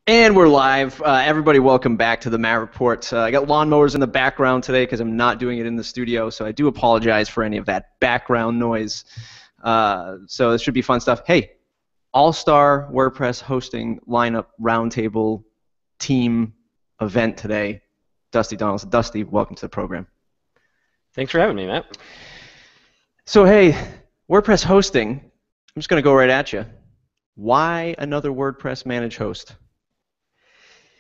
And we're live. Everybody, welcome back to the Matt Report. I got lawnmowers in the background today because I'm not doing it in the studio, so I do apologize for any of that background noise. So this should be fun stuff. Hey, all-star WordPress hosting lineup roundtable team event today. Dusty Donaldson. Dusty, welcome to the program. Thanks for having me, Matt. So hey, WordPress hosting. I'm just going to go right at you. Why another WordPress managed host?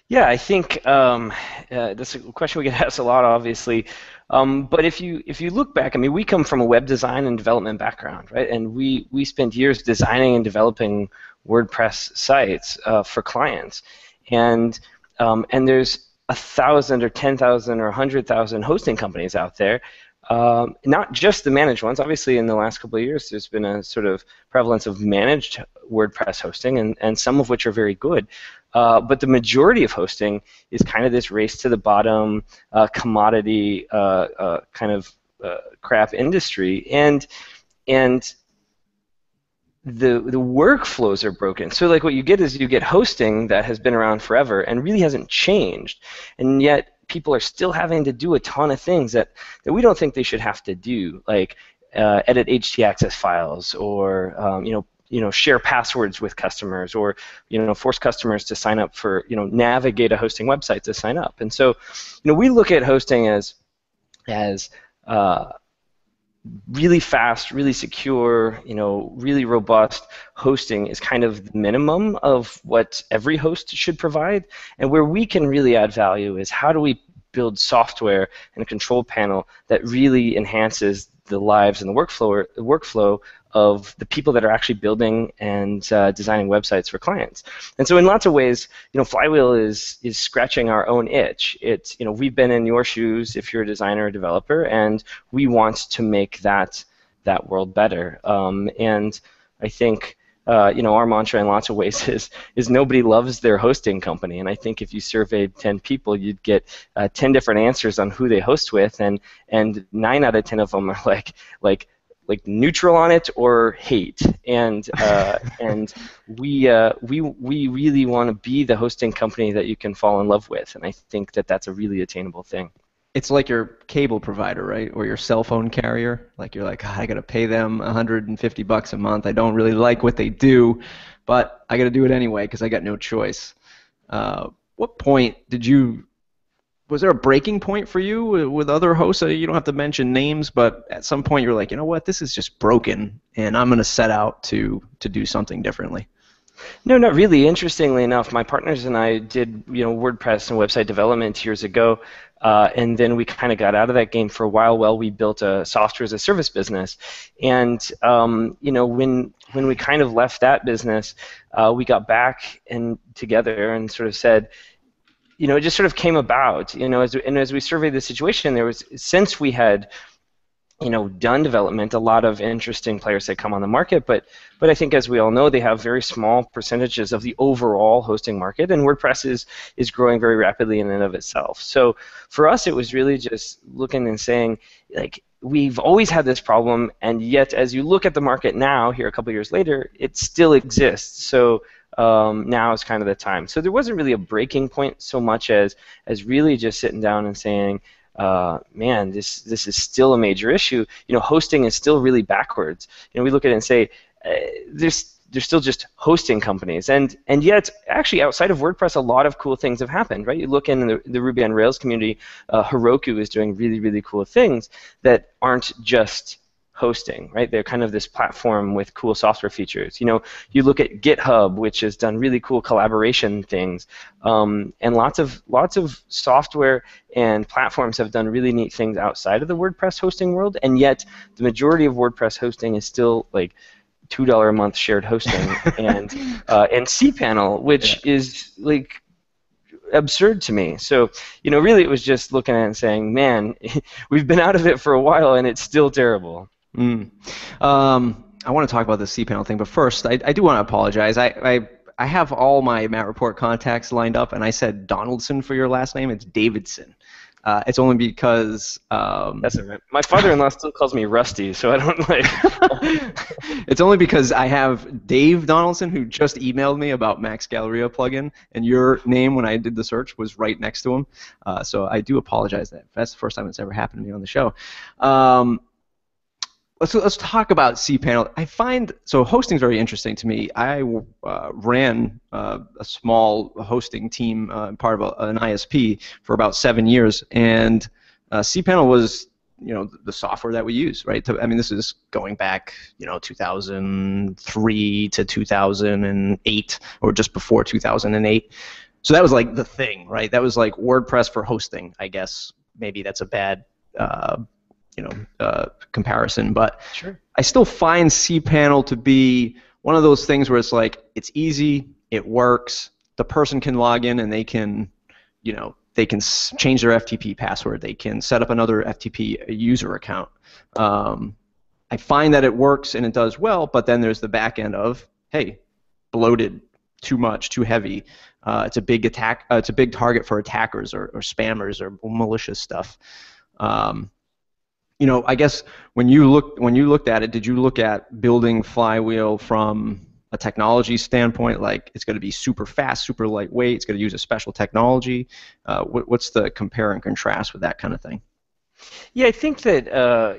Yeah, I think that's a question we get asked a lot, obviously. But if you look back, I mean, we come from a web design and development background, right? And we spent years designing and developing WordPress sites for clients, and there's 1,000 or 10,000 or 100,000 hosting companies out there. Not just the managed ones. Obviously, in the last couple of years, there's been a sort of prevalence of managed WordPress hosting, and some of which are very good. But the majority of hosting is kind of this race to the bottom, commodity kind of crap industry, and the workflows are broken. So like what you get is you get hosting that has been around forever and really hasn't changed, and yet people are still having to do a ton of things that we don't think they should have to do, like edit htaccess files, or share passwords with customers, or force customers to sign up for, navigate a hosting website to sign up. And so we look at hosting as really fast, really secure, really robust. Hosting is kind of the minimum of what every host should provide, and where we can really add value is how do we build software and a control panel that really enhances the lives and the workflow of the people that are actually building and designing websites for clients. And so in lots of ways, Flywheel is scratching our own itch. It's, we've been in your shoes if you're a designer or developer, and we want to make that world better. And I think our mantra in lots of ways is nobody loves their hosting company. And I think if you surveyed 10 people, you'd get 10 different answers on who they host with, and 9 out of 10 of them are like neutral on it or hate. And we really want to be the hosting company that you can fall in love with, and I think that that's a really attainable thing. It's like your cable provider, right? Or your cell phone carrier. Like you're like, I got to pay them $150 a month. I don't really like what they do, but I got to do it anyway because I got no choice. What point was there a breaking point for you with other hosts? You don't have to mention names, but at some point you're like, you know what, this is just broken, and I'm going to set out to do something differently. No, not really. Interestingly enough, my partners and I did WordPress and website development years ago, and then we kind of got out of that game for a while. Well, we built a software as a service business, and when we kind of left that business, we got back together and sort of said, it just sort of came about. As we surveyed the situation, there was, since we had done development, a lot of interesting players had come on the market, but I think, as we all know, they have very small percentages of the overall hosting market, and WordPress is growing very rapidly in and of itself. So for us, it was really just looking and saying, like, we've always had this problem, and yet as you look at the market now, here a couple years later, it still exists. So now is kind of the time. So there wasn't really a breaking point so much as really just sitting down and saying, man, this is still a major issue. Hosting is still really backwards. We look at it and say, there's still just hosting companies, and yet actually outside of WordPress, a lot of cool things have happened, right? You look in the Ruby on Rails community, Heroku is doing really, really cool things that aren't just hosting, right? They're kind of this platform with cool software features. You look at GitHub, which has done really cool collaboration things, and lots of software and platforms have done really neat things outside of the WordPress hosting world, and yet the majority of WordPress hosting is still like $2 a month shared hosting, and Cpanel, which is like absurd to me. So really it was just looking at it and saying, man, we've been out of it for a while and it's still terrible. I want to talk about the Cpanel thing, but first, I do want to apologize. I have all my Matt Report contacts lined up, and I said Donaldson for your last name. It's Davidson. It's only because That's all right. My father-in-law still calls me Rusty, so I don't like. it's only because I have Dave Donaldson who just emailed me about Max Galleria plugin, and your name when I did the search was right next to him. So I do apologize. That's the first time it's ever happened to me on the show. Let's talk about cPanel. I find so hosting is very interesting to me. I ran a small hosting team, part of an ISP, for about 7 years, and cPanel was the software that we use, right? I mean, this is going back 2003 to 2008, or just before 2008. So that was like the thing, right? That was like WordPress for hosting, I guess. Maybe that's a bad comparison, but Sure. I still find cPanel to be one of those things where it's like it's easy, it works, the person can log in and they can change their FTP password, they can set up another FTP user account. I find that it works and it does well, but then there's the back end of, hey, bloated, too much, too heavy. It's a big attack. It's a big target for attackers or spammers or malicious stuff. I guess when you looked at it, did you look at building Flywheel from a technology standpoint, like it's going to be super fast, super lightweight, it's going to use a special technology? What's the compare and contrast with that kind of thing? Yeah, I think that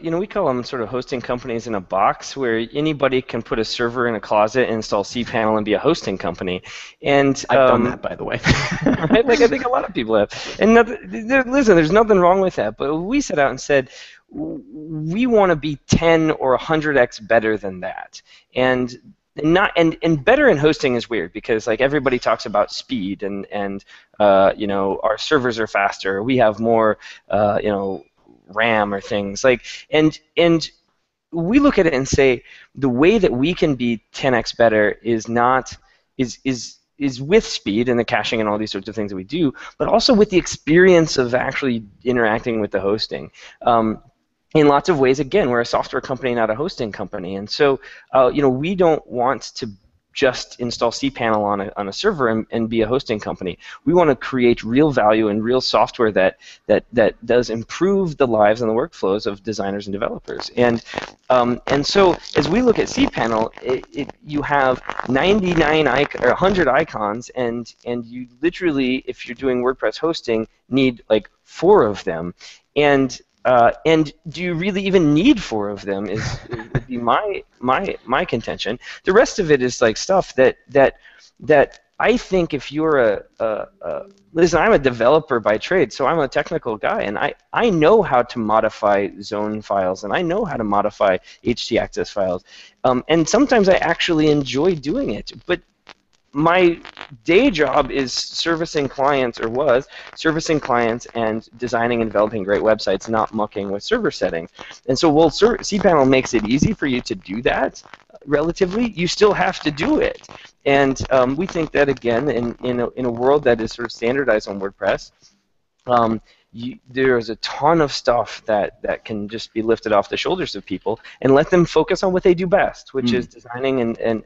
we call them sort of hosting companies in a box, where anybody can put a server in a closet, install cPanel, and be a hosting company. And I've done that, by the way. right? Like I think a lot of people have. And listen, there's nothing wrong with that. But we set out and said, we want to be 10 or 100x better than that. And better in hosting is weird, because like everybody talks about speed and our servers are faster, we have more RAM or things like, and we look at it and say the way that we can be 10x better is with speed and the caching and all these sorts of things that we do, but also with the experience of actually interacting with the hosting. In lots of ways, again, we're a software company, not a hosting company, and so we don't want to just install cPanel on a server and be a hosting company. We want to create real value and real software that does improve the lives and the workflows of designers and developers. And so as we look at cPanel, you have 99 or 100 icons, and you literally, if you're doing WordPress hosting, need like 4 of them. And do you really even need 4 of them? Would be my contention. The rest of it is like stuff that I think if you're listen, I'm a developer by trade, so I'm a technical guy, and I know how to modify zone files, and I know how to modify htaccess files, and sometimes I actually enjoy doing it. But my day job is servicing clients, or was servicing clients and designing and developing great websites, not mucking with server settings. And so cPanel makes it easy for you to do that relatively. You still have to do it. And we think that, again, in a world that is sort of standardized on WordPress, there's a ton of stuff that can just be lifted off the shoulders of people and let them focus on what they do best, which is designing and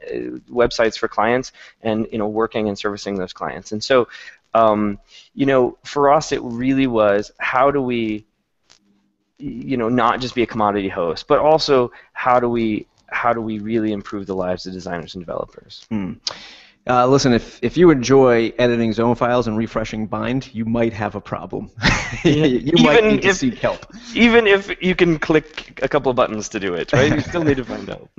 websites for clients, and working and servicing those clients. And so for us, it really was, how do we not just be a commodity host, but also how do we really improve the lives of designers and developers? Listen, if you enjoy editing zone files and refreshing bind, you might have a problem. You might need to seek help. Even if you can click a couple of buttons to do it, right? You still need to find help.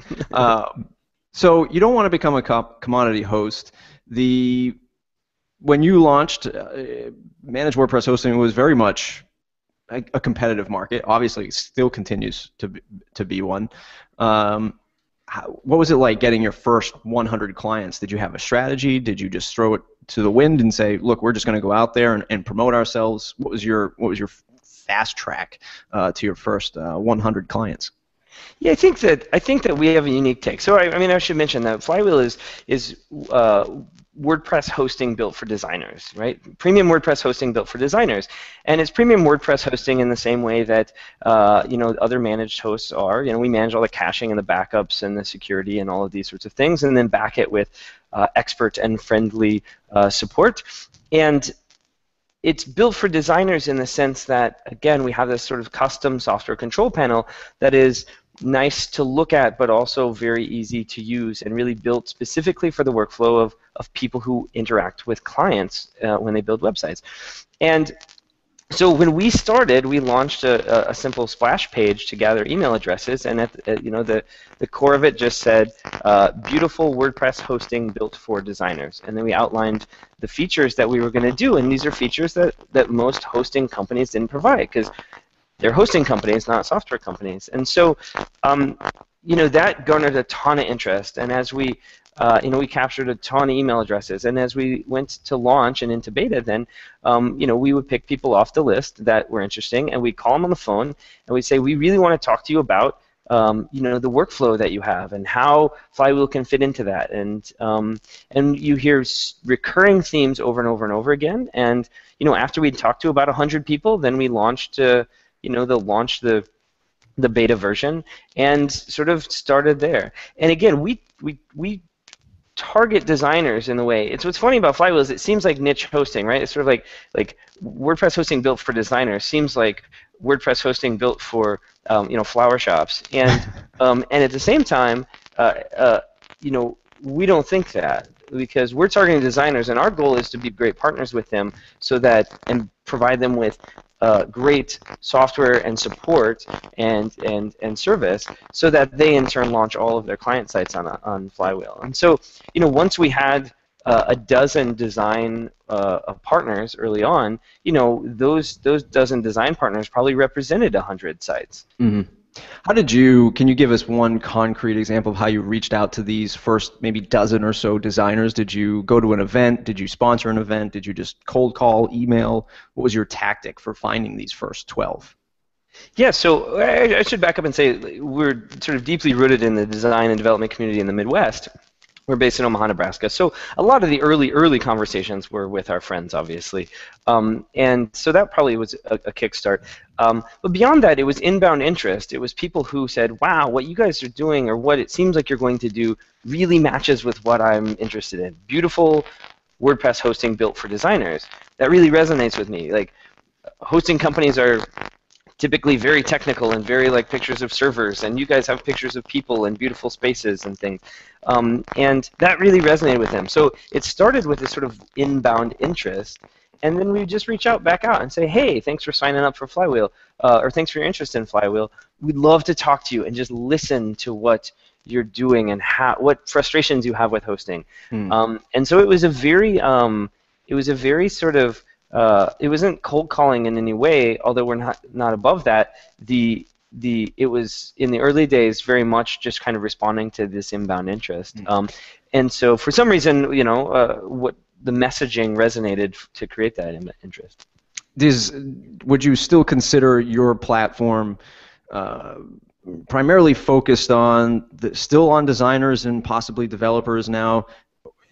So you don't want to become a commodity host. When you launched, Managed WordPress hosting was very much a competitive market. Obviously, it still continues to be one. What was it like getting your first 100 clients? Did you have a strategy? Did you just throw it to the wind and say, look, we're just going to go out there and promote ourselves? What was your fast track to your first 100 clients? Yeah, I think that we have a unique take. So I should mention that Flywheel is WordPress hosting built for designers, right? Premium WordPress hosting built for designers, and it's premium WordPress hosting in the same way that other managed hosts are. We manage all the caching and the backups and the security and all of these sorts of things, and then back it with expert and friendly support. And it's built for designers in the sense that, again, we have this sort of custom software control panel that is nice to look at, but also very easy to use, and really built specifically for the workflow of people who interact with clients when they build websites. And so when we started, we launched a simple splash page to gather email addresses, and the core of it just said, beautiful WordPress hosting built for designers. And then we outlined the features that we were going to do, and these are features that most hosting companies didn't provide, because they're hosting companies, not software companies. And so that garnered a ton of interest, and as we we captured a ton of email addresses, and as we went to launch and into beta, then we would pick people off the list that were interesting, and we'd call them on the phone, and we'd say, we really want to talk to you about the workflow that you have and how Flywheel can fit into that, and you hear recurring themes over and over and over again, and after we'd talked to about 100 people, then we launched the beta version and sort of started there. And again, we target designers in the way. It's what's funny about Flywheel is it seems like niche hosting, right? It's sort of like WordPress hosting built for designers seems like WordPress hosting built for flower shops, and at the same time, we don't think that, because we're targeting designers, and our goal is to be great partners with them, and provide them with great software and support and service, so that they in turn launch all of their client sites on Flywheel. And so, once we had a dozen design partners early on, those dozen design partners probably represented 100 sites. Mm-hmm. Can you give us one concrete example of how you reached out to these first maybe dozen or so designers? Did you go to an event? Did you sponsor an event? Did you just cold call, email? What was your tactic for finding these first 12? Yeah, so I should back up and say we're sort of deeply rooted in the design and development community in the Midwest. We're based in Omaha, Nebraska. So a lot of the early conversations were with our friends, obviously. And so that probably was a kickstart. But beyond that, it was inbound interest. It was people who said, wow, what you guys are doing, or what it seems like you're going to do, really matches with what I'm interested in. Beautiful WordPress hosting built for designers. That really resonates with me. Like, hosting companies are typically very technical and very like pictures of servers, and you guys have pictures of people and beautiful spaces and things. And that really resonated with them. So it started with this sort of inbound interest, and then we just reach back out and say, hey, thanks for signing up for Flywheel, or thanks for your interest in Flywheel. We'd love to talk to you and just listen to what you're doing and what frustrations you have with hosting. And so it was a very sort of it wasn't cold calling in any way, although we're not above that. It was in the early days very much just kind of responding to this inbound interest. And so for some reason, what the messaging resonated to create that interest. Would you still consider your platform primarily focused on still on designers and possibly developers now?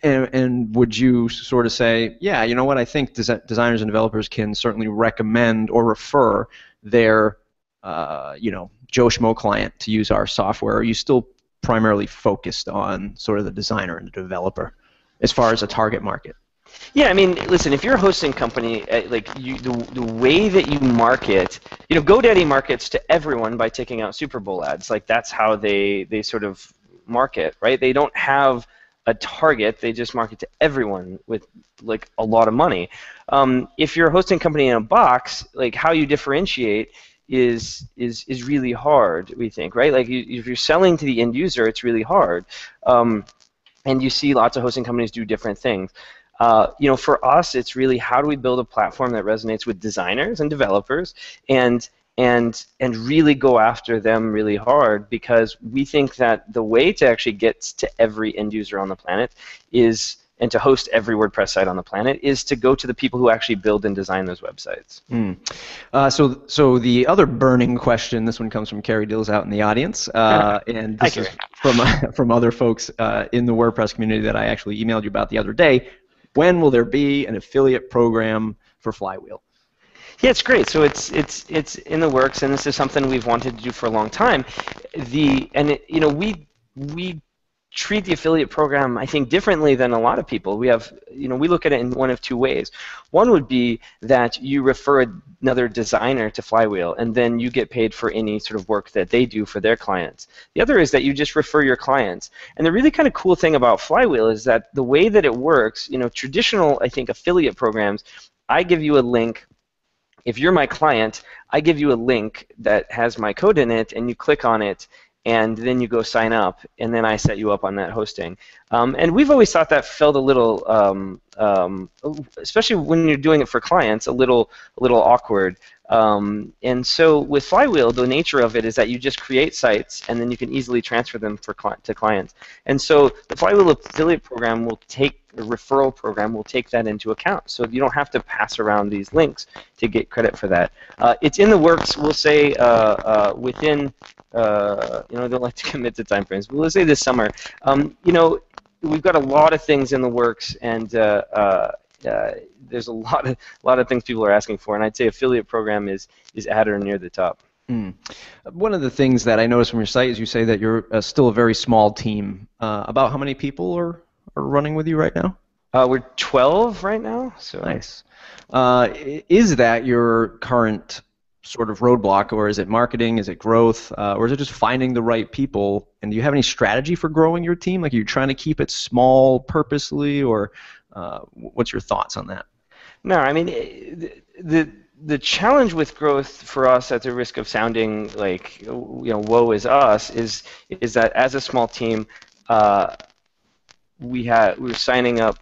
And would you sort of say, yeah, you know what, I think designers and developers can certainly recommend or refer their Joe Schmo client to use our software? Or are you still primarily focused on sort of the designer and the developer as far as a target market? Yeah, I mean, listen, if you're a hosting company, the way that you market, GoDaddy markets to everyone by taking out Super Bowl ads. Like, that's how they sort of market, right? They don't have a target, they just market to everyone with like a lot of money. If you're a hosting company in a box, like, how you differentiate is really hard, we think, right? Like, if you're selling to the end user, it's really hard. And you see lots of hosting companies do different things. For us, it's really how do we build a platform that resonates with designers and developers, and really go after them really hard, because we think that the way to actually get to every end user on the planet and to host every WordPress site on the planet is to go to the people who actually build and design those websites. So the other burning question, this one comes from Carrie Dills out in the audience, and this is from other folks in the WordPress community that I actually emailed you about the other day. When will there be an affiliate program for Flywheel? Yeah, it's great. So it's in the works, and this is something we've wanted to do for a long time. We treat the affiliate program, I think, differently than a lot of people. We have, we look at it in one of two ways. One would be that you refer another designer to Flywheel, and then you get paid for any sort of work that they do for their clients. The other is that you just refer your clients. And the really kind of cool thing about Flywheel is that the way that it works, traditional, I think, affiliate programs, I give you a link. If you're my client, I give you a link that has my code in it, and you click on it, and then you go sign up, and then I set you up on that hosting. And we've always thought that felt a little, especially when you're doing it for clients, a little awkward. And so with Flywheel, the nature of it is that you just create sites, and then you can easily transfer them to clients. And so the Flywheel affiliate program will take, a referral program will take that into account. So you don't have to pass around these links to get credit for that. It's in the works, we'll say, within, I don't like to commit to time frames, but we'll say this summer. We've got a lot of things in the works, and there's a lot of things people are asking for, and I'd say affiliate program is at or near the top. One of the things that I noticed from your site is you say that you're still a very small team. About how many people are running with you right now? We're 12 right now. So nice. Is that your current sort of roadblock, or is it marketing, is it growth, or is it just finding the right people? And do you have any strategy for growing your team? Like, are you trying to keep it small purposely, or what's your thoughts on that? No, I mean, the challenge with growth for us, at the risk of sounding like, woe is us, is that as a small team, we're signing up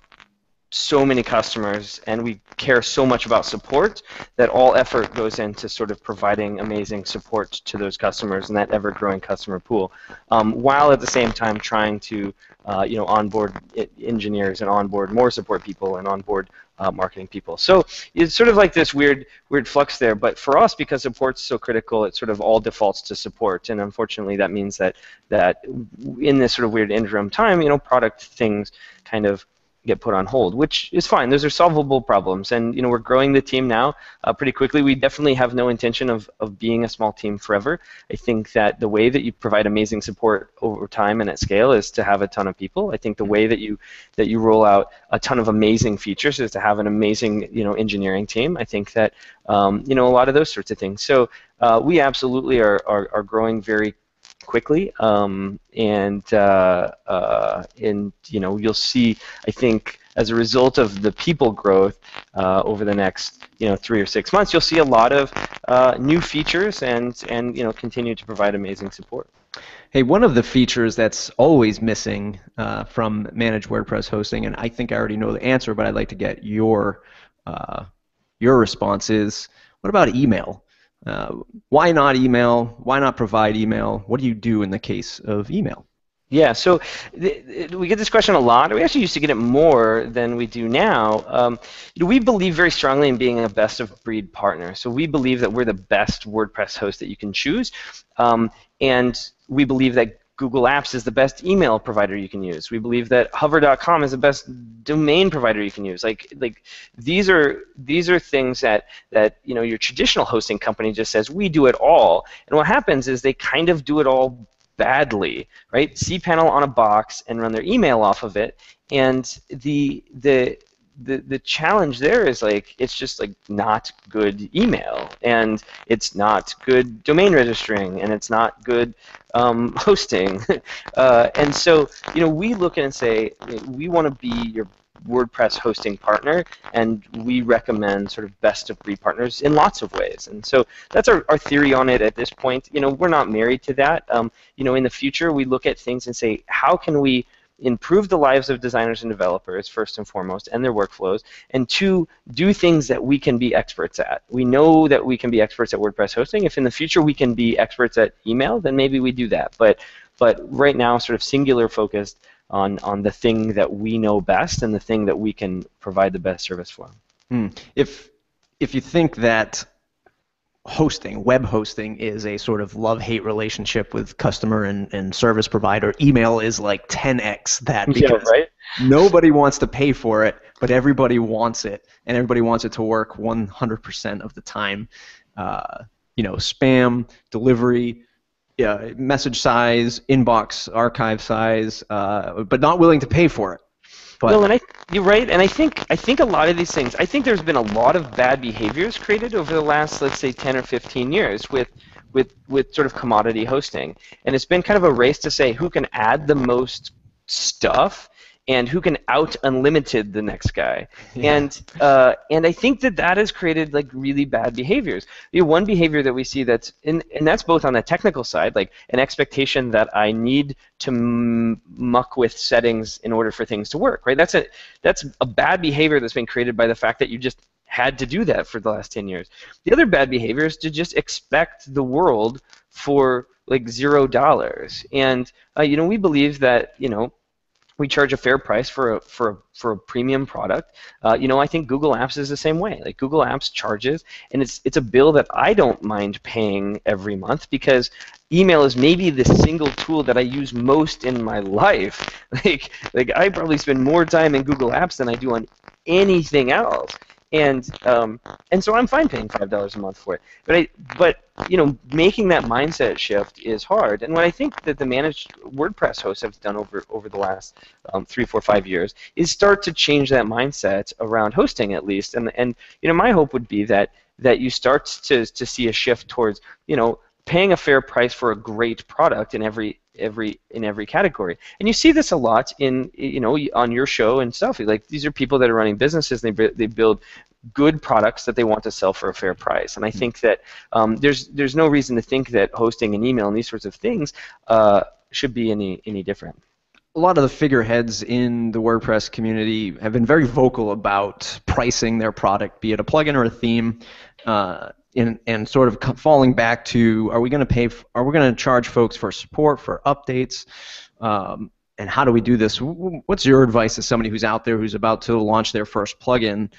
so many customers, and we care so much about support that all effort goes into sort of providing amazing support to those customers and that ever-growing customer pool, while at the same time trying to onboard engineers and onboard more support people and onboard marketing people. So it's sort of like this weird flux there, but for us, because support's so critical, it sort of all defaults to support, and unfortunately that means that in this sort of weird interim time, product things kind of get put on hold, which is fine. Those are solvable problems, and we're growing the team now pretty quickly. We definitely have no intention of being a small team forever. I think that the way that you provide amazing support over time and at scale is to have a ton of people. I think the way that you roll out a ton of amazing features is to have an amazing engineering team. I think that a lot of those sorts of things. So we absolutely are growing very quickly, and you'll see, I think, as a result of the people growth over the next 3 or 6 months, you'll see a lot of new features and continue to provide amazing support. Hey, one of the features that's always missing from managed WordPress hosting, and I think I already know the answer, but I'd like to get your response, is what about email? Why not email? Why not provide email? What do you do in the case of email? Yeah, so we get this question a lot. We actually used to get it more than we do now. We believe very strongly in being a best-of-breed partner. So we believe that we're the best WordPress host that you can choose, and we believe that Google Apps is the best email provider you can use. We believe that hover.com is the best domain provider you can use. Like these are things that your traditional hosting company just says we do it all, and what happens is they kind of do it all badly, right? Cpanel on a box and run their email off of it, and the challenge there is it's just not good email, and it's not good domain registering, and it's not good hosting, and so we look at it and say we want to be your WordPress hosting partner, and we recommend sort of best-of-breed partners in lots of ways. And so that's our theory on it at this point. We're not married to that. In the future, we look at things and say, how can we improve the lives of designers and developers, first and foremost, and their workflows, and two, do things that we can be experts at. We know that we can be experts at WordPress hosting. If in the future we can be experts at email, then maybe we do that. But right now, sort of singular focused on the thing that we know best and the thing that we can provide the best service for. If you think that hosting, web hosting, is a sort of love-hate relationship with customer and service provider, email is like 10x that, because nobody wants to pay for it, but everybody wants it, and everybody wants it to work 100% of the time. Spam, delivery, message size, inbox archive size, but not willing to pay for it. No, But and you're right, and I think a lot of these things. I think there's been a lot of bad behaviors created over the last, let's say, 10 or 15 years with sort of commodity hosting, and it's been kind of a race to say who can add the most stuff and who can out unlimited the next guy. yeah, And I think that has created like really bad behaviors. One behavior that we see and that's both on the technical side, like an expectation that I need to muck with settings in order for things to work, right? That's a bad behavior that's been created by the fact that you just had to do that for the last 10 years. The other bad behavior is to just expect the world for like $0. And we believe that we charge a fair price for a premium product. I think Google Apps is the same way. Like Google Apps charges, and it's a bill that I don't mind paying every month because email is maybe the single tool that I use most in my life. Like I probably spend more time in Google Apps than I do on anything else. And so I'm fine paying $5 a month for it. But making that mindset shift is hard. And what I think that the managed WordPress hosts have done over the last 3, 4, 5 years is start to change that mindset around hosting at least. And my hope would be that you start to see a shift towards paying a fair price for a great product in every category. And you see this a lot in on your show and stuff. Like these are people that are running businesses. They build good products that they want to sell for a fair price. And I think that there's no reason to think that hosting and email and these sorts of things should be any different. a lot of the figureheads in the WordPress community have been very vocal about pricing their product, be it a plugin or a theme, and sort of falling back to, are we going to charge folks for support, for updates, and how do we do this? What's your advice to somebody who's out there who's about to launch their first plugin?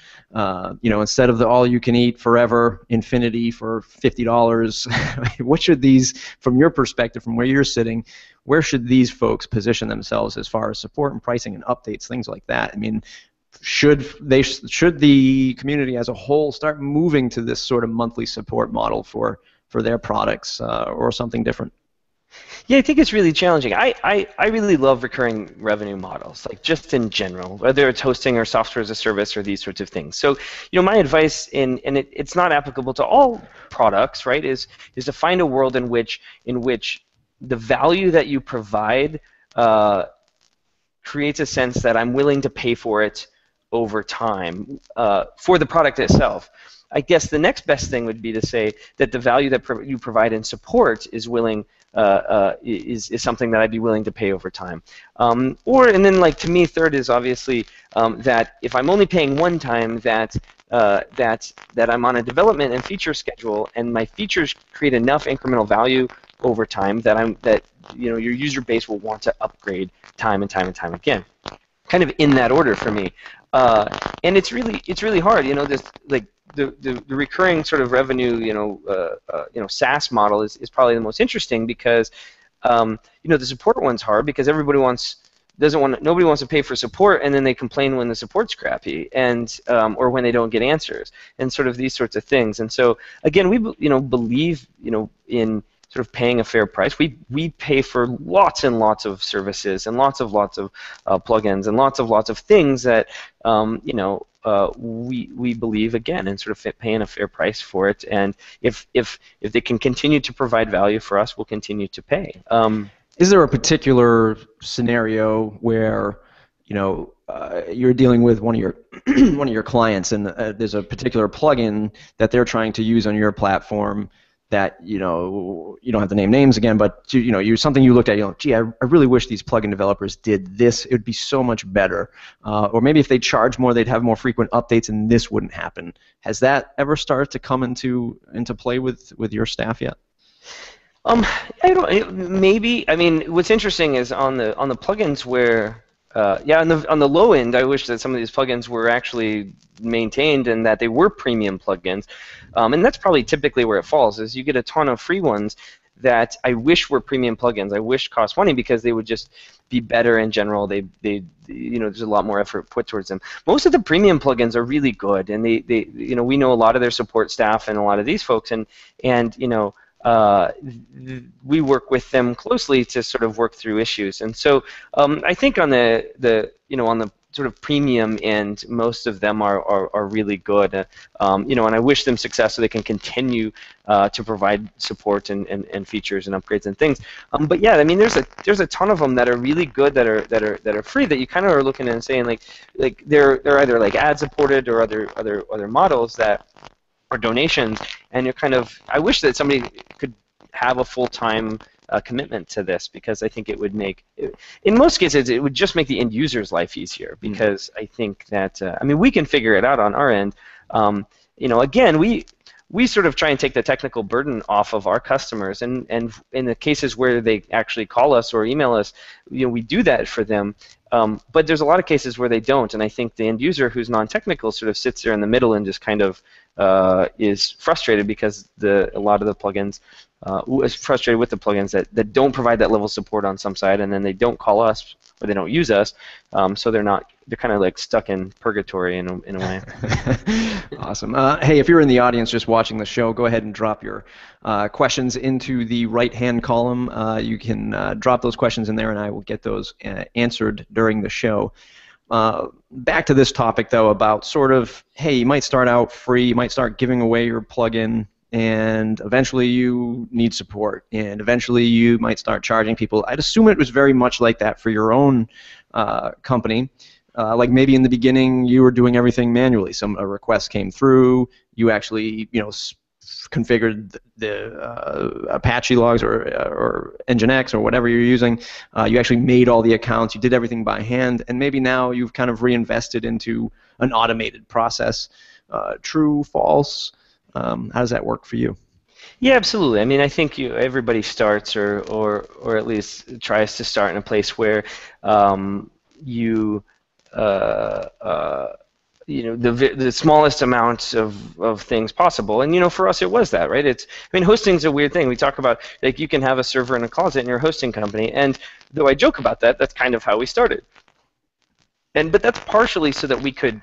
Instead of the all-you-can-eat forever infinity for $50, what should these, from your perspective, from where you're sitting, where should these folks position themselves as far as support and pricing and updates, things like that? I mean, should the community as a whole start moving to this sort of monthly support model for their products or something different? Yeah, I think it's really challenging. I really love recurring revenue models, like just in general, whether it's hosting or software as a service or these sorts of things. So, my advice, and it's not applicable to all products, right, is to find a world in which the value that you provide creates a sense that I'm willing to pay for it over time for the product itself. I guess the next best thing would be to say that the value that you provide in support is something that I'd be willing to pay over time. And then, like, to me, third is obviously that if I'm only paying one time, that I'm on a development and feature schedule, and my features create enough incremental value over time that your user base will want to upgrade time and time and time again. Kind of in that order for me. And it's really hard. This like. The recurring sort of revenue, SaaS model is probably the most interesting because, the support one's hard because nobody wants to pay for support, and then they complain when the support's crappy, and or when they don't get answers, and sort of these sorts of things. And so again, we believe in sort of paying a fair price. We pay for lots and lots of services and lots of plugins and lots of things that we believe again in sort of paying a fair price for it. And if they can continue to provide value for us, we'll continue to pay. Is there a particular scenario where you're dealing with one of your clients, and there's a particular plugin that they're trying to use on your platform that you don't have to name names again, but something you looked at, gee, I really wish these plugin developers did this. It would be so much better. Or maybe if they charge more, they'd have more frequent updates, and this wouldn't happen. Has that ever started to come into play with your staff yet? I don't. Maybe. I mean, what's interesting is on the plugins where. On the low end, I wish that some of these plugins were actually maintained and that they were premium plugins, and that's probably typically where it falls. Is you get a ton of free ones that I wish were premium plugins. I wish cost money because they would just be better in general. They there's a lot more effort put towards them. Most of the premium plugins are really good, and they we know a lot of their support staff and a lot of these folks, and we work with them closely to sort of work through issues. And so I think on the on the sort of premium end, most of them are really good. And I wish them success so they can continue to provide support and features and upgrades and things. But yeah, I mean, there's a ton of them that are really good that are free that you kind of are looking at and saying like they're either like ad supported or other models that are donations, and you're kind of, I wish that somebody could have a full-time commitment to this, because I think it would make, in most cases, it would just make the end user's life easier, because I think that, I mean, we can figure it out on our end. Again, we sort of try and take the technical burden off of our customers, and in the cases where they actually call us or email us, we do that for them. But there's a lot of cases where they don't, and I think the end user who's non-technical sort of sits there in the middle and just kind of is frustrated because a lot of the plugins, is frustrated with the plugins that don't provide that level of support on some side, and then they don't call us or they don't use us, so they're kind of like stuck in purgatory in a way. Awesome. Hey, if you're in the audience just watching the show, go ahead and drop your questions into the right-hand column. You can drop those questions in there, and I will get those answered during the show. Back to this topic, though, about sort of, hey, you might start out free, you might start giving away your plugin, and eventually you need support, and eventually you might start charging people. I'd assume it was very much like that for your own company. Like maybe in the beginning you were doing everything manually. A request came through, you actually configured the Apache logs or Nginx or whatever you're using. You actually made all the accounts, you did everything by hand, and maybe now you've kind of reinvested into an automated process. True, false? How does that work for you? Yeah, absolutely. I mean, I think everybody starts or at least tries to start in a place where you the smallest amounts of things possible, and for us it was that, right? I mean, hosting's a weird thing. We talk about, like, you can have a server in a closet in your hosting company, and though I joke about that, that's kind of how we started. But that's partially so that we could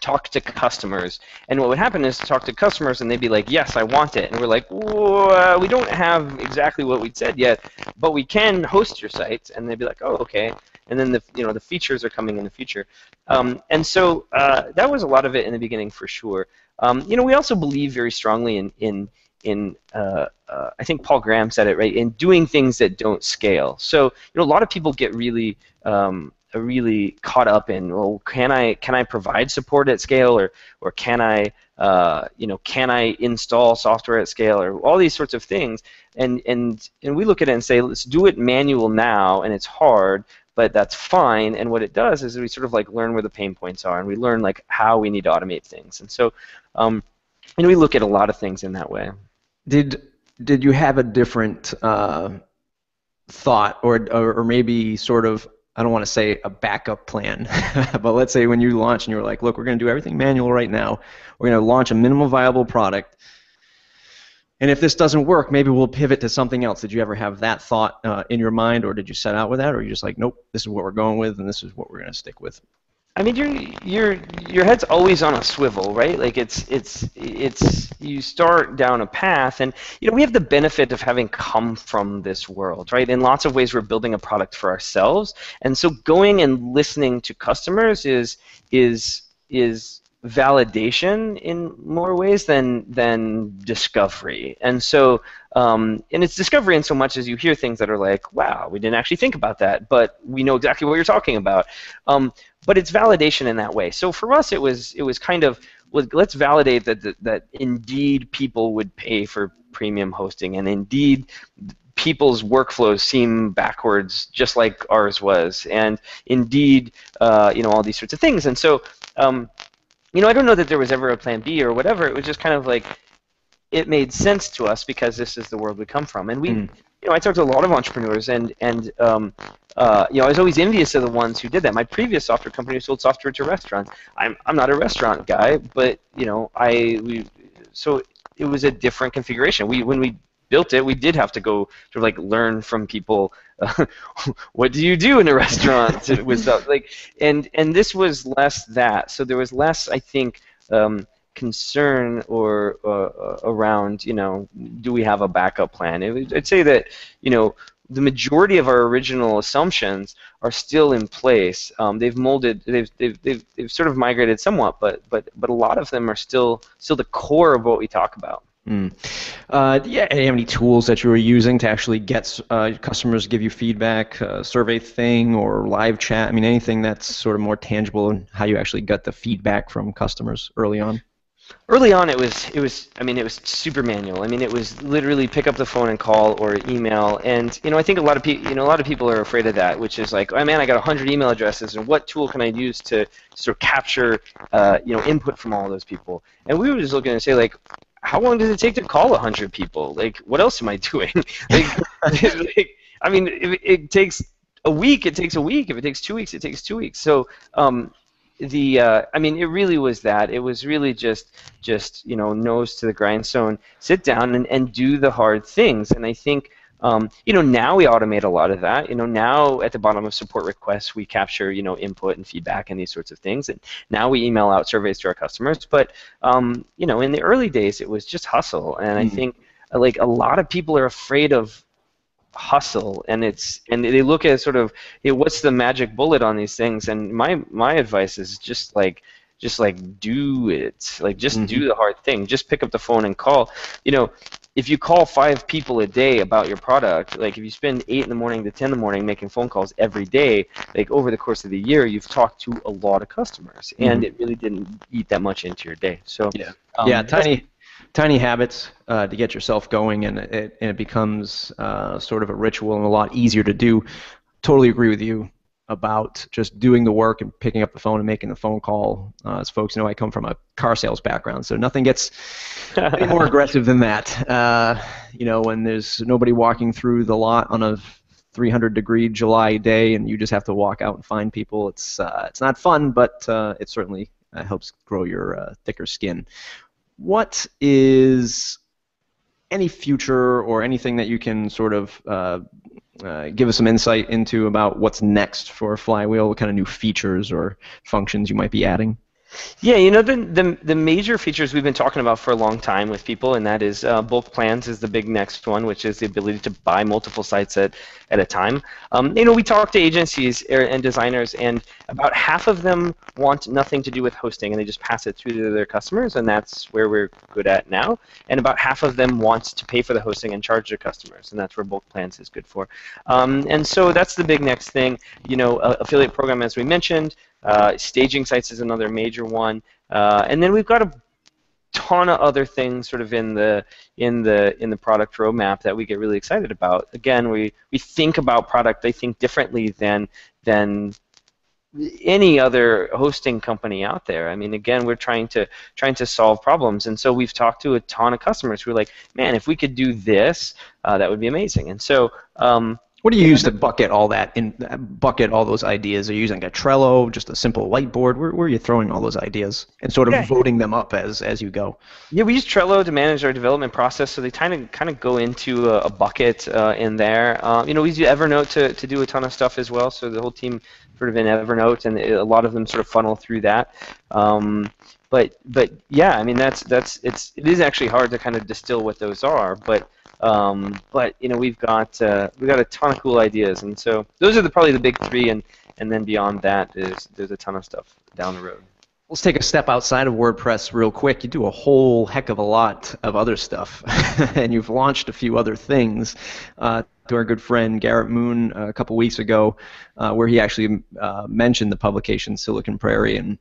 talk to customers, and what would happen is talk to customers and they'd be like, yes, I want it, and we're like, we don't have exactly what we'd said yet, but we can host your site, and they'd be like, oh, okay, and then the features are coming in the future, and so that was a lot of it in the beginning for sure. We also believe very strongly in I think Paul Graham said it right, in doing things that don't scale. So a lot of people get really caught up in, well, can I provide support at scale, or can I can I install software at scale, or all these sorts of things, and we look at it and say, let's do it manual now, and it's hard, but that's fine. And what it does is we sort of like learn where the pain points are, and we learn like how we need to automate things, and so we look at a lot of things in that way. Did you have a different thought, or maybe sort of, I don't want to say a backup plan, but let's say when you launched and you were like, look, we're going to do everything manual right now. We're going to launch a minimum viable product. And if this doesn't work, maybe we'll pivot to something else. Did you ever have that thought in your mind, or did you set out with that, or are you just like, nope, this is what we're going with, and this is what we're going to stick with? I mean, your head's always on a swivel, right? Like it's you start down a path, and we have the benefit of having come from this world, right? In lots of ways, we're building a product for ourselves, and so going and listening to customers is validation in more ways than discovery. And so and it's discovery in so much as you hear things that are like, wow, we didn't actually think about that, but we know exactly what you're talking about. But it's validation in that way. So for us, it was kind of, let's validate that indeed people would pay for premium hosting, and indeed people's workflows seem backwards just like ours was, and indeed all these sorts of things. And so I don't know that there was ever a plan B or whatever. It was just kind of like, it made sense to us because this is the world we come from. And we, I talked to a lot of entrepreneurs, and I was always envious of the ones who did that. My previous software company sold software to restaurants. I'm not a restaurant guy, but so it was a different configuration. When we built it, we did have to go sort of like learn from people. What do you do in a restaurant? It was like, and this was less that. So there was less, I think, concern or around, do we have a backup plan? I'd say that, the majority of our original assumptions are still in place. They've molded, they've sort of migrated somewhat, but a lot of them are still the core of what we talk about. Mm. Yeah, do you have any tools that you were using to actually get customers to give you feedback, survey thing or live chat? I mean, anything that's sort of more tangible in how you actually got the feedback from customers early on? Early on, it was super manual. I mean, it was literally pick up the phone and call or email. And I think a lot of people are afraid of that, which is like, oh man, I got 100 email addresses, and what tool can I use to sort of capture, input from all those people? And we were just looking to say, like, how long does it take to call 100 people? Like, what else am I doing? I mean, if it takes a week, it takes a week. If it takes 2 weeks, it takes 2 weeks. So, I mean, it really was that. It was really just nose to the grindstone, sit down and do the hard things. And I think, now we automate a lot of that. Now at the bottom of support requests, we capture, input and feedback and these sorts of things. And now we email out surveys to our customers. But, in the early days, it was just hustle. And I think, like, a lot of people are afraid of hustle, and they look at sort of, what's the magic bullet on these things, and my advice is just like do it, like just do the hard thing, just pick up the phone and call. If you call 5 people a day about your product, like if you spend 8 in the morning to 10 in the morning making phone calls every day, like over the course of the year, you've talked to a lot of customers, and it really didn't eat that much into your day. So yeah, tiny habits to get yourself going, and it becomes sort of a ritual and a lot easier to do. Totally agree with you about just doing the work and picking up the phone and making the phone call. As folks know, I come from a car sales background, so nothing gets any more aggressive than that. When there's nobody walking through the lot on a 300-degree July day and you just have to walk out and find people, it's not fun, but it certainly helps grow your thicker skin. What is any future or anything that you can sort of give us some insight into about what's next for Flywheel? What kind of new features or functions you might be adding? Yeah, the major features we've been talking about for a long time with people, and that is bulk plans is the big next one, which is the ability to buy multiple sites at a time. We talk to agencies and designers, and about half of them want nothing to do with hosting, and they just pass it through to their customers, and that's where we're good at now. And about half of them want to pay for the hosting and charge their customers, and that's where bulk plans is good for. And so that's the big next thing. Affiliate program, as we mentioned. Staging sites is another major one, and then we've got a ton of other things sort of in the product roadmap that we get really excited about. Again, we think about product, I think, differently than any other hosting company out there. I mean, again, we're trying to solve problems, and so we've talked to a ton of customers who are like, man, if we could do this, that would be amazing. And so. What do you use to bucket all those ideas? Are you using a Trello, just a simple whiteboard? Where are you throwing all those ideas and sort of voting them up as you go? Yeah, we use Trello to manage our development process, so they kind of go into a bucket in there. We use Evernote to do a ton of stuff as well, so the whole team sort of in Evernote, and a lot of them sort of funnel through that. But yeah, I mean it is actually hard to kind of distill what those are, but we've got a ton of cool ideas, and so those are probably the big 3, and then beyond that there's a ton of stuff down the road. Let's take a step outside of WordPress real quick. You do a whole heck of a lot of other stuff, and you've launched a few other things. To our good friend Garrett Moon a couple weeks ago, where he actually mentioned the publication Silicon Prairie, and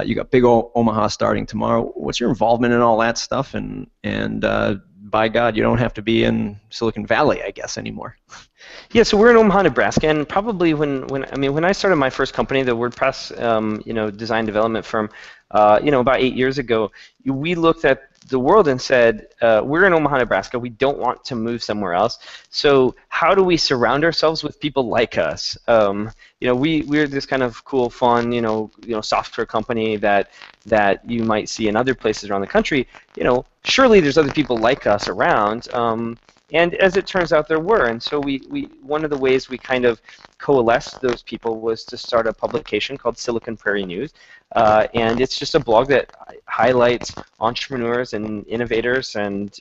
you got Big Omaha starting tomorrow. What's your involvement in all that stuff? And by God, you don't have to be in Silicon Valley, I guess, anymore. Yeah, so we're in Omaha, Nebraska, and probably when I started my first company, the WordPress design development firm, about 8 years ago, we looked at the world and said, we're in Omaha, Nebraska. We don't want to move somewhere else. So how do we surround ourselves with people like us? We're this kind of cool, fun, software company that you might see in other places around the country. Surely there's other people like us around. And as it turns out, there were. And so one of the ways we kind of coalesced those people was to start a publication called Silicon Prairie News. And it's just a blog that highlight entrepreneurs and innovators and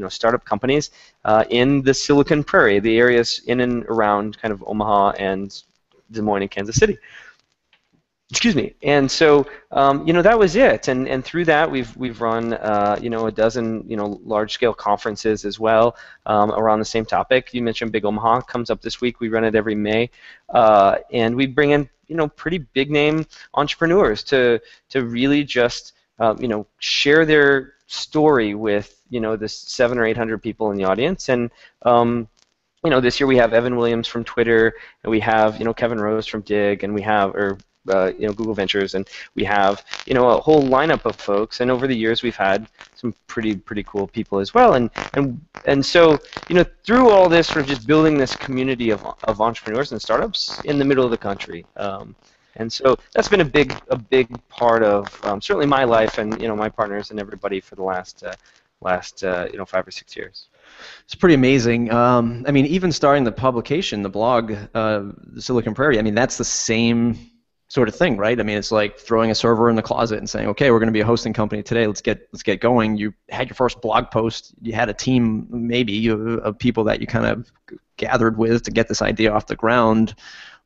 startup companies in the Silicon Prairie, the areas in and around kind of Omaha and Des Moines and Kansas City. Excuse me. And so, that was it. And through that, we've run, a dozen, large-scale conferences as well around the same topic. You mentioned Big Omaha comes up this week. We run it every May, and we bring in, pretty big-name entrepreneurs to really just, share their story with, the 700 or 800 people in the audience. And this year we have Evan Williams from Twitter, and we have, Kevin Rose from Dig, and we have, Google Ventures, and we have a whole lineup of folks. And over the years, we've had some pretty cool people as well. And so through all this, we're just building this community of entrepreneurs and startups in the middle of the country. And so that's been a big part of certainly my life and my partners and everybody for the last 5 or 6 years. It's pretty amazing. I mean, even starting the publication, the blog, Silicon Prairie. I mean, that's the same sort of thing, right? I mean, it's like throwing a server in the closet and saying, okay, we're going to be a hosting company today. Let's get going. You had your first blog post. You had a team, maybe, of people that you kind of gathered with to get this idea off the ground.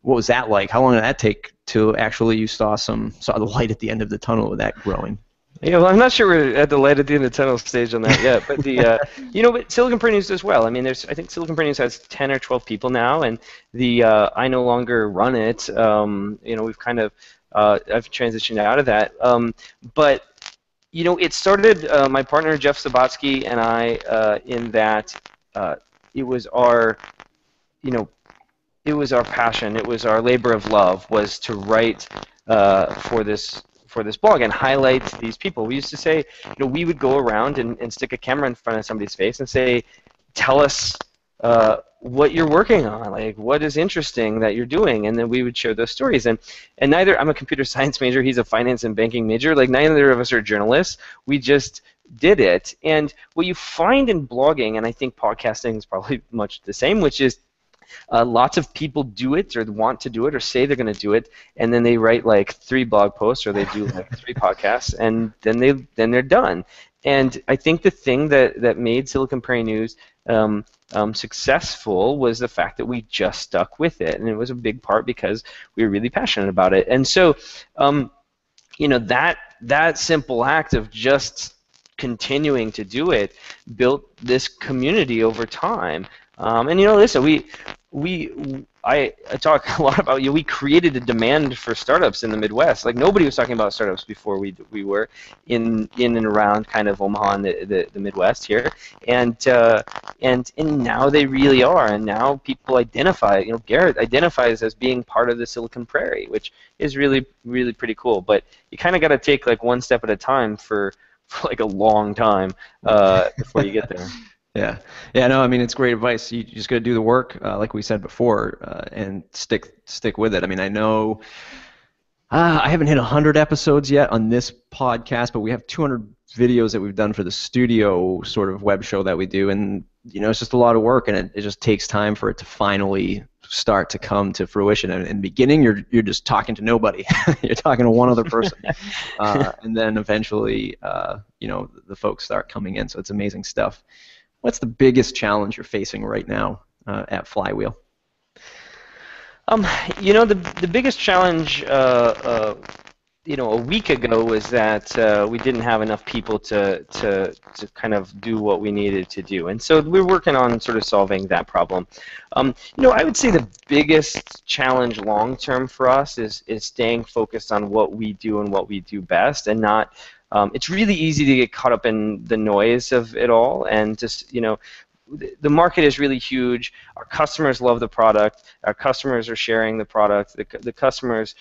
What was that like? How long did that take to actually you saw the light at the end of the tunnel with that growing? Yeah, well, I'm not sure we're at the light at the end of the tunnel stage on that yet, but but Silicon Prairie News does well. I mean, I think Silicon Prairie News has 10 or 12 people now, and I no longer run it. We've kind of I've transitioned out of that, but it started my partner Jeff Sabatsky and I in that it was our passion, it was our labor of love, was to write for this blog and highlight these people. We used to say, we would go around and stick a camera in front of somebody's face and say, tell us what you're working on, like what is interesting that you're doing, and then we would share those stories. And neither, I'm a computer science major, he's a finance and banking major, like neither of us are journalists. We just did it. And what you find in blogging, and I think podcasting is probably much the same, which is lots of people do it or want to do it or say they're going to do it, and then they write like 3 blog posts or they do like 3 podcasts, and then they're done. And I think the thing that made Silicon Prairie News successful was the fact that we just stuck with it, and it was a big part because we were really passionate about it. And so that simple act of just continuing to do it built this community over time. Listen, I talk a lot about, we created a demand for startups in the Midwest. Like nobody was talking about startups before we were in and around kind of Omaha and the Midwest here, and now they really are, and now people identify. Garrett identifies as being part of the Silicon Prairie, which is really pretty cool. But you kind of got to take like one step at a time for like a long time before you get there. Yeah, no, I mean, it's great advice. You just got to do the work, like we said before, and stick with it. I mean, I know I haven't hit 100 episodes yet on this podcast, but we have 200 videos that we've done for the studio sort of web show that we do, and it's just a lot of work, and it just takes time for it to finally start to come to fruition. And in the beginning, you're just talking to nobody. You're talking to one other person, and then eventually, the folks start coming in. So it's amazing stuff. What's the biggest challenge you're facing right now at Flywheel? The biggest challenge a week ago was that we didn't have enough people to kind of do what we needed to do, and so we're working on sort of solving that problem. I would say the biggest challenge long term for us is staying focused on what we do and what we do best, and not. It's really easy to get caught up in the noise of it all, and just the market is really huge. Our customers love the product. Our customers are sharing the product. The customers,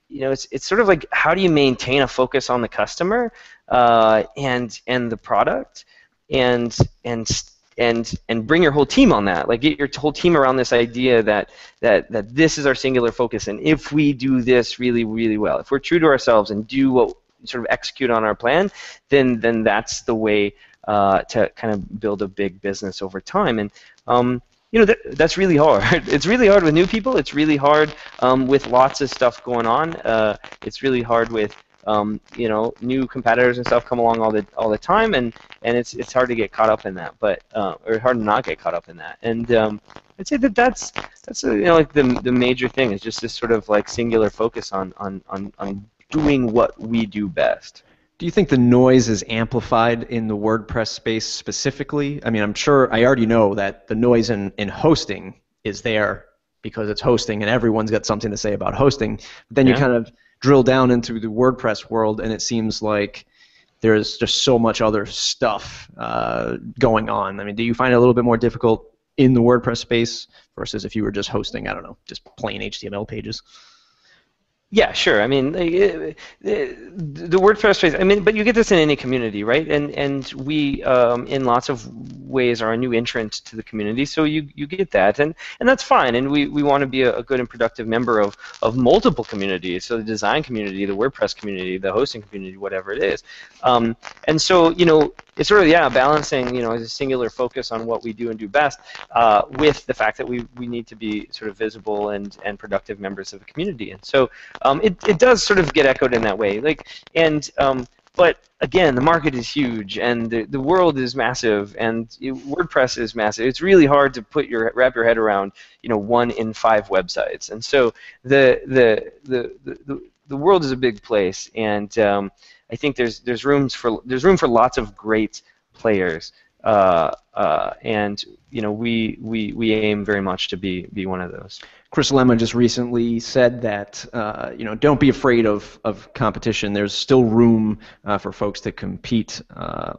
it's sort of like, how do you maintain a focus on the customer and the product, and bring your whole team on that. Like, get your whole team around this idea that this is our singular focus, and if we do this really, really well, if we're true to ourselves and do what sort of execute on our plan, then that's the way to kind of build a big business over time. And that's really hard. It's really hard with new people. It's really hard with lots of stuff going on. It's really hard with new competitors and stuff come along all the time, and it's hard to get caught up in that, but or hard to not get caught up in that. And I'd say that's like the major thing is just this sort of like singular focus on doing what we do best. Do you think the noise is amplified in the WordPress space specifically? I mean, I'm sure I already know that the noise in hosting is there because it's hosting and everyone's got something to say about hosting. But then you kind of drill down into the WordPress world and it seems like there's just so much other stuff going on. I mean, do you find it a little bit more difficult in the WordPress space versus if you were just hosting, I don't know, just plain HTML pages? Yeah, sure. I mean, the WordPress space. I mean, but you get this in any community, right? And we, in lots of ways, are a new entrant to the community, so you get that, and that's fine. And we want to be a good and productive member of multiple communities. So the design community, the WordPress community, the hosting community, whatever it is. And so it's sort of balancing a singular focus on what we do and do best with the fact that we need to be sort of visible and productive members of the community. And so it does sort of get echoed in that way. But again, the market is huge and the world is massive and WordPress is massive. It's really hard to wrap your head around 1 in 5 websites. And so the world is a big place, and I think there's room for lots of great players, and we aim very much to be one of those. Chris Lemma just recently said that don't be afraid of competition. There's still room for folks to compete,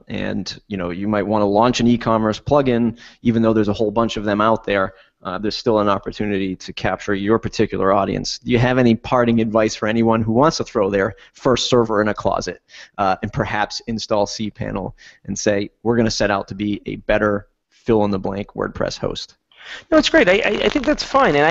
and you might want to launch an e-commerce plugin, even though there's a whole bunch of them out there. There's still an opportunity to capture your particular audience. Do you have any parting advice for anyone who wants to throw their first server in a closet and perhaps install Cpanel and say, we're going to set out to be a better fill-in-the-blank WordPress host? No, it's great. I think that's fine, and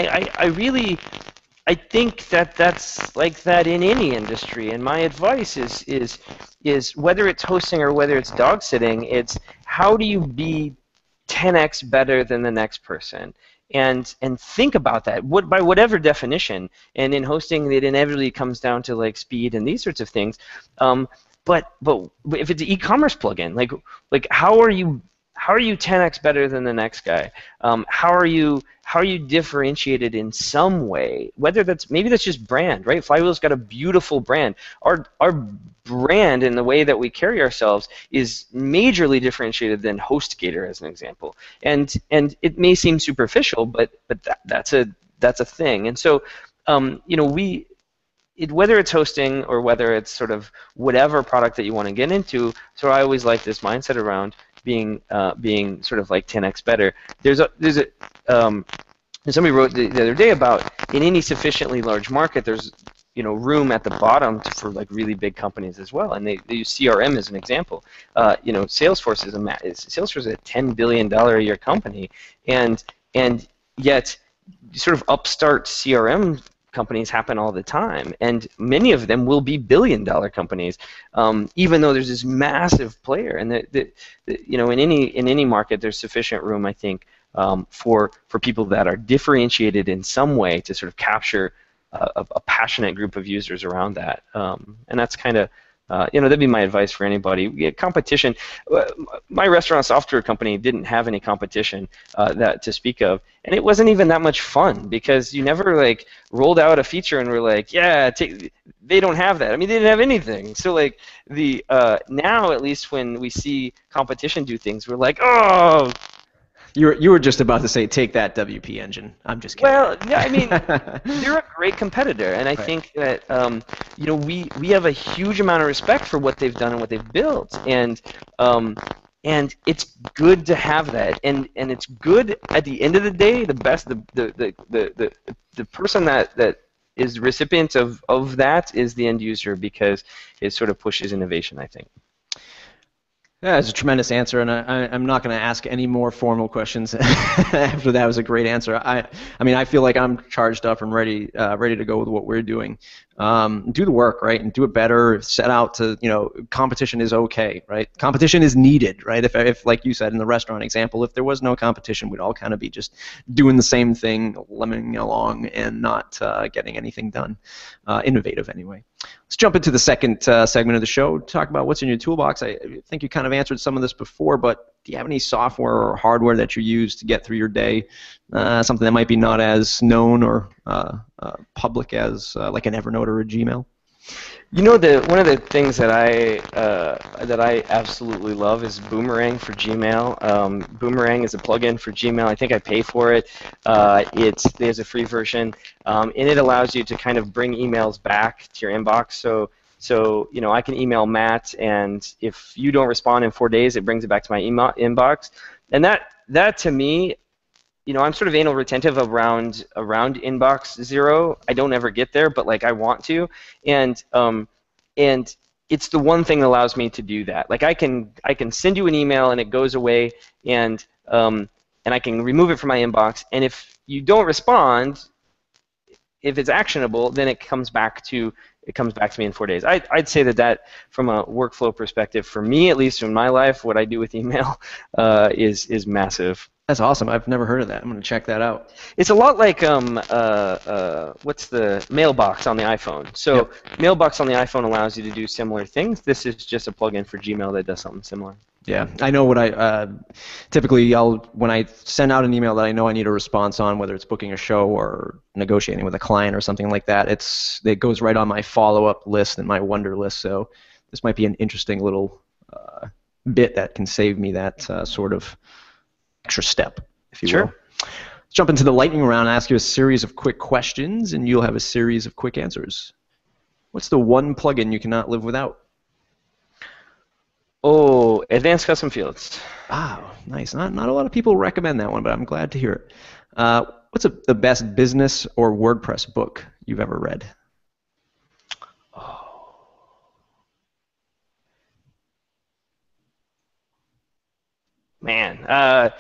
I think that's like that in any industry. And my advice is whether it's hosting or whether it's dog sitting, it's how do you be 10x better than the next person? And think about that by whatever definition. And in hosting, it inevitably comes down to like speed and these sorts of things. But if it's an e-commerce plugin, like how are you 10x better than the next guy? How are you differentiated in some way? Whether maybe that's just brand, right? Flywheel's got a beautiful brand. Our brand and the way that we carry ourselves is majorly differentiated than HostGator, as an example. And it may seem superficial, but that's a thing. And so whether it's hosting or whether it's sort of whatever product that you want to get into, so I always like this mindset around being sort of like 10x better. Somebody wrote the other day about in any sufficiently large market, there's room at the bottom for like really big companies as well, and they use CRM as an example. Salesforce is a $10 billion a year company, and yet sort of upstart CRM companies happen all the time, and many of them will be billion-dollar companies, even though there's this massive player. And in any market, there's sufficient room, I think, for people that are differentiated in some way to sort of capture a passionate group of users around that. And that's kind of that'd be my advice for anybody. Competition. My restaurant software company didn't have any competition that to speak of, and it wasn't even that much fun because you never like rolled out a feature and were like, yeah, they don't have that. I mean, they didn't have anything. So like now at least when we see competition do things, we're like, oh. You were just about to say, take that, WP Engine. I'm just kidding. Well, yeah, I mean, they're a great competitor, and I think that we have a huge amount of respect for what they've done and what they've built, and it's good to have that, and it's good at the end of the day. The best, the person that is the recipient of that is the end user because it sort of pushes innovation, I think. Yeah, it's a tremendous answer, and I'm not going to ask any more formal questions after that. Was a great answer. I mean, I feel like I'm charged up and ready to go with what we're doing. Do the work, right, and do it better. Set out to, competition is okay, right? Competition is needed, right? If like you said in the restaurant example, if there was no competition, we'd all kind of be just doing the same thing, lemming along, and not getting anything done, innovative anyway. Let's jump into the second segment of the show. Talk about what's in your toolbox. I think you kind of answered some of this before, but do you have any software or hardware that you use to get through your day? Something that might be not as known or public as like an Evernote or a Gmail? You know, one of the things that I absolutely love is Boomerang for Gmail. Boomerang is a plugin for Gmail. I think I pay for it. There's a free version, and it allows you to kind of bring emails back to your inbox. So I can email Matt, and if you don't respond in 4 days, it brings it back to my inbox. And that to me, I'm sort of anal retentive around inbox zero. I don't ever get there, but like I want to, and it's the one thing that allows me to do that. Like I can send you an email and it goes away, and I can remove it from my inbox. And if you don't respond, if it's actionable, then it comes back to me in 4 days. I'd say that from a workflow perspective, for me at least in my life, what I do with email is massive. That's awesome. I've never heard of that. I'm going to check that out. It's a lot like what's the Mailbox on the iPhone. So Yep. Mailbox on the iPhone allows you to do similar things. This is just a plugin for Gmail that does something similar. Yeah, I know what I typically when I send out an email that I know I need a response on, whether it's booking a show or negotiating with a client or something like that, it goes right on my follow-up list and my wonder list. So this might be an interesting little bit that can save me that sort of extra step, if you will. Let's jump into the lightning round. I'll ask you a series of quick questions, and you'll have a series of quick answers. What's the one plugin you cannot live without? Oh, advanced custom fields. Wow, nice. Not a lot of people recommend that one, but I'm glad to hear it. What's the best business or WordPress book you've ever read? Oh. Man, I'm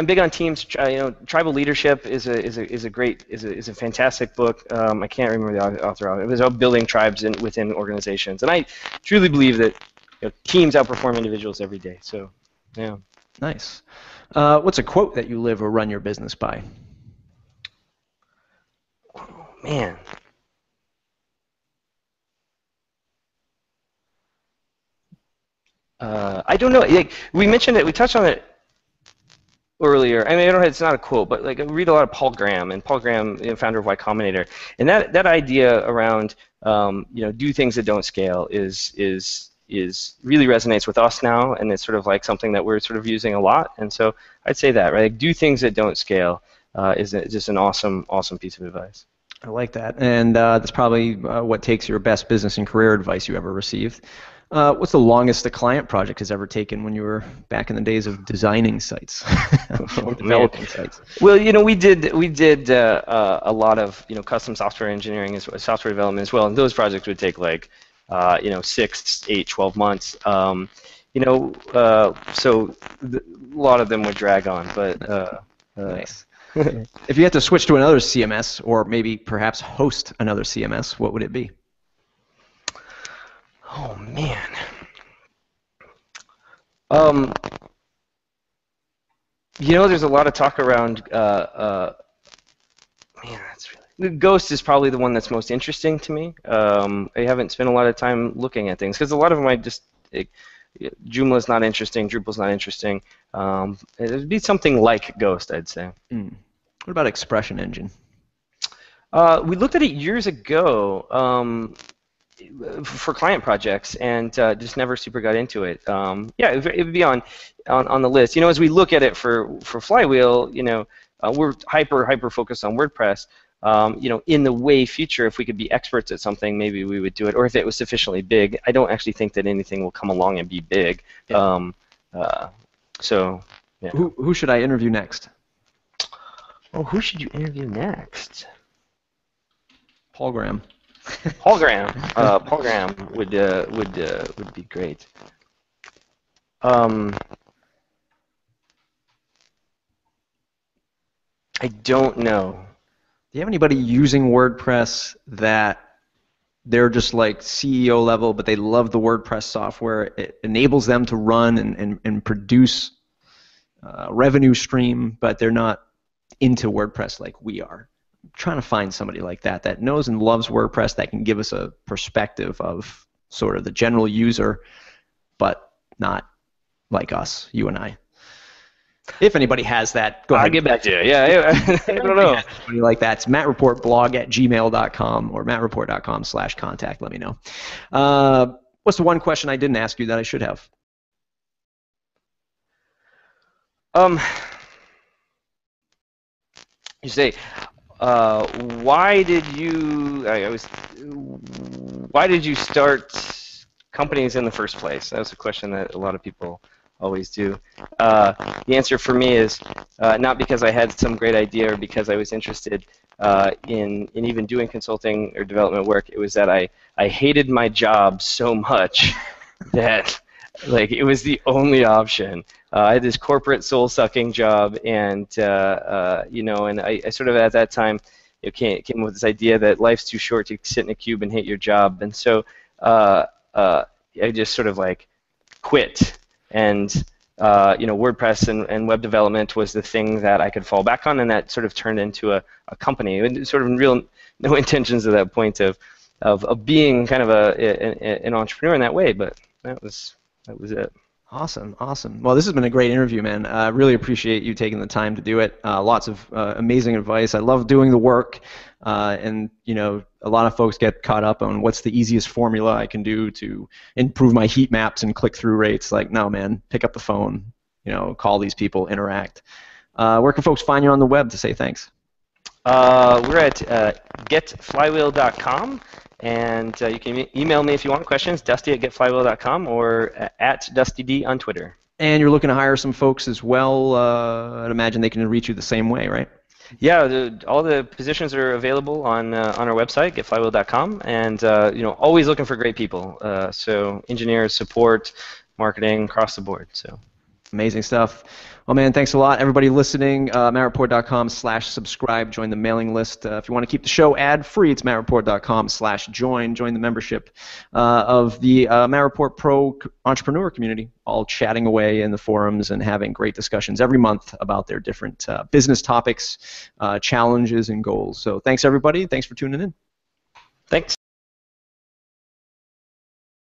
big on teams. Tribal Leadership is a fantastic book. I can't remember the author of it. It was about building tribes within organizations, and I truly believe that teams outperform individuals every day. So, yeah. Nice. What's a quote that you live or run your business by? Oh, man. I don't know. We mentioned it. We touched on it earlier. I mean, it's not a quote, but like I read a lot of Paul Graham, and Paul Graham, founder of Y Combinator, and that idea around do things that don't scale is really resonates with us now, and it's sort of like something that we're sort of using a lot. And so I'd say that, right? Like, do things that don't scale is just an awesome piece of advice. I like that, and that's probably what takes your best business and career advice you ever received. What's the longest a client project has ever taken when you were back in the days of designing sites or developing sites? Well, we did a lot of custom software engineering, software development as well, and those projects would take like 6, 8, 12 months. So a lot of them would drag on, but nice. If you had to switch to another CMS, or maybe perhaps host another CMS, what would it be? Oh man. There's a lot of talk around. Man, that's really. Ghost is probably the one that's most interesting to me. I haven't spent a lot of time looking at things because a lot of them Joomla's not interesting, Drupal's not interesting. It would be something like Ghost, I'd say. What about Expression Engine? We looked at it years ago for client projects, and just never super got into it. It would be on the list. As we look at it for Flywheel, we're hyper focused on WordPress. In the way future, if we could be experts at something, maybe we would do it. Or if it was sufficiently big, I don't actually think that anything will come along and be big. Yeah. Who should I interview next? Oh, who should you interview next? Paul Graham. Paul Graham. Paul Graham would be great. I don't know. Do you have anybody using WordPress that they're just like CEO level, but they love the WordPress software? It enables them to run and produce revenue stream, but they're not into WordPress like we are. I'm trying to find somebody like that that knows and loves WordPress that can give us a perspective of sort of the general user, but not like us, you and I. If anybody has that, go ahead. I'll get back to you. Yeah, I don't know. Anybody like that, it's matttreportblog@gmail.com or mattreport.com/contact. Let me know. What's the one question I didn't ask you that I should have? You say, why did you? Why did you start companies in the first place? That's a question that a lot of people always do. The answer for me is not because I had some great idea or because I was interested in even doing consulting or development work. It was that I hated my job so much that like it was the only option. I had this corporate soul-sucking job, and you know, and I sort of at that time came up with this idea that life's too short to sit in a cube and hate your job, and so I just sort of like quit. And you know, WordPress and web development was the thing that I could fall back on, and that sort of turned into a company. And sort of real no intentions at that point of being kind of an entrepreneur in that way, but that was it. Awesome, awesome. Well, this has been a great interview, man. I really appreciate you taking the time to do it. Lots of amazing advice. I love doing the work, and you know, a lot of folks get caught up on what's the easiest formula I can do to improve my heat maps and click-through rates. Like, no, man, pick up the phone, you know, call these people, interact. Where can folks find you on the web to say thanks? We're at getflywheel.com. And you can email me if you want questions, dusty@getflywheel.com or at DustyD on Twitter. And you're looking to hire some folks as well. I'd imagine they can reach you the same way, right? Yeah, all the positions are available on our website, getflywheel.com, and you know, always looking for great people. So engineers, support, marketing, across the board. So amazing stuff. Well, man, thanks a lot. Everybody listening, mattreport.com/subscribe. Join the mailing list. If you want to keep the show ad-free, it's mattreport.com/join. Join the membership of the Matt Report Pro entrepreneur community, all chatting away in the forums and having great discussions every month about their different business topics, challenges, and goals. So thanks, everybody. Thanks for tuning in. Thanks.